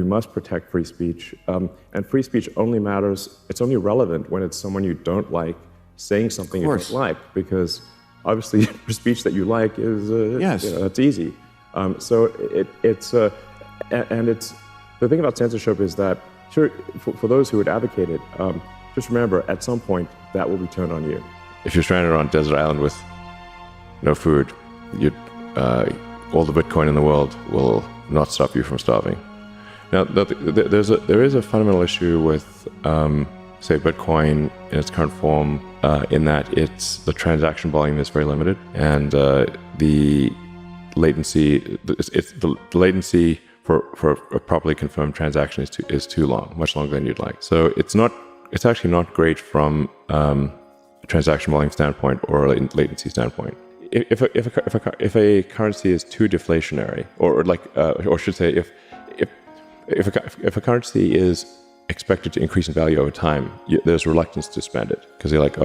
You must protect free speech, and free speech only matters, it's only relevant when it's someone you don't like saying something you don't like, because obviously speech that you like is, that's easy. So it's the thing about censorship is that, sure, for those who would advocate it, just remember, at some point, that will be turned on you. If you're stranded on a desert island with no food, all the Bitcoin in the world will not stop you from starving. Now, there is a fundamental issue with, say, Bitcoin in its current form, in that the transaction volume is very limited, and the latency, the latency for a properly confirmed transaction is too long, much longer than you'd like. So it's actually not great from a transaction volume standpoint or a latency standpoint. If a currency is too deflationary, or I should say, if a currency is expected to increase in value over time, there's reluctance to spend it, because you're like,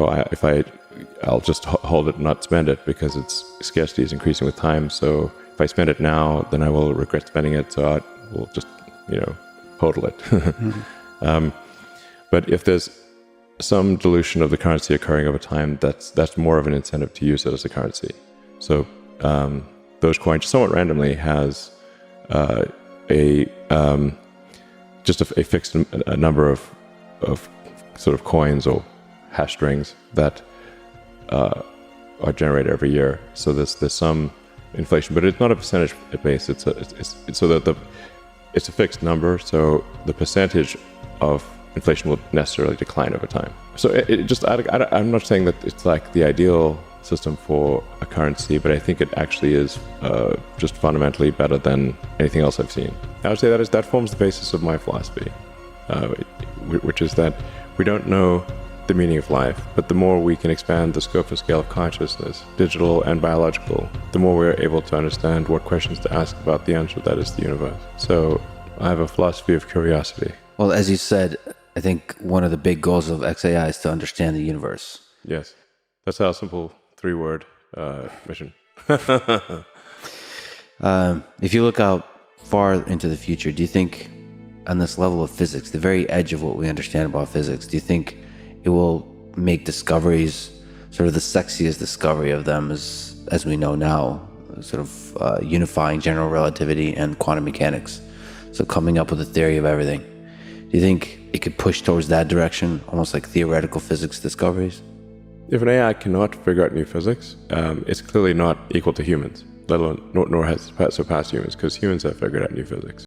I'll just hold it and not spend it because its scarcity is increasing with time. So if I spend it now, then I will regret spending it. So I will just, hodl it. Mm-hmm. But if there's some dilution of the currency occurring over time, that's more of an incentive to use it as a currency. So Dogecoin, somewhat randomly, has just a fixed number of sort of coins or hash strings that are generated every year. So there's some inflation, but it's not a percentage base. It's a fixed number. So the percentage of inflation will necessarily decline over time. So I'm not saying that it's like the ideal system for a currency, but I think it actually is just fundamentally better than anything else I've seen. I would say that forms the basis of my philosophy, which is that we don't know the meaning of life, but the more we can expand the scope and scale of consciousness, digital and biological, the more we're able to understand what questions to ask about the answer that is the universe. So I have a philosophy of curiosity. Well, as you said, I think one of the big goals of XAI is to understand the universe. Yes. That's our simple 3-word mission. If you look out far into the future, do you think on this level of physics, the very edge of what we understand about physics, do you think it will make discoveries, sort of the sexiest discovery of them as we know now, sort of unifying general relativity and quantum mechanics? So coming up with a theory of everything. Do you think it could push towards that direction, almost like theoretical physics discoveries? If an AI cannot figure out new physics, it's clearly not equal to humans, let alone nor has it surpassed humans, because humans have figured out new physics.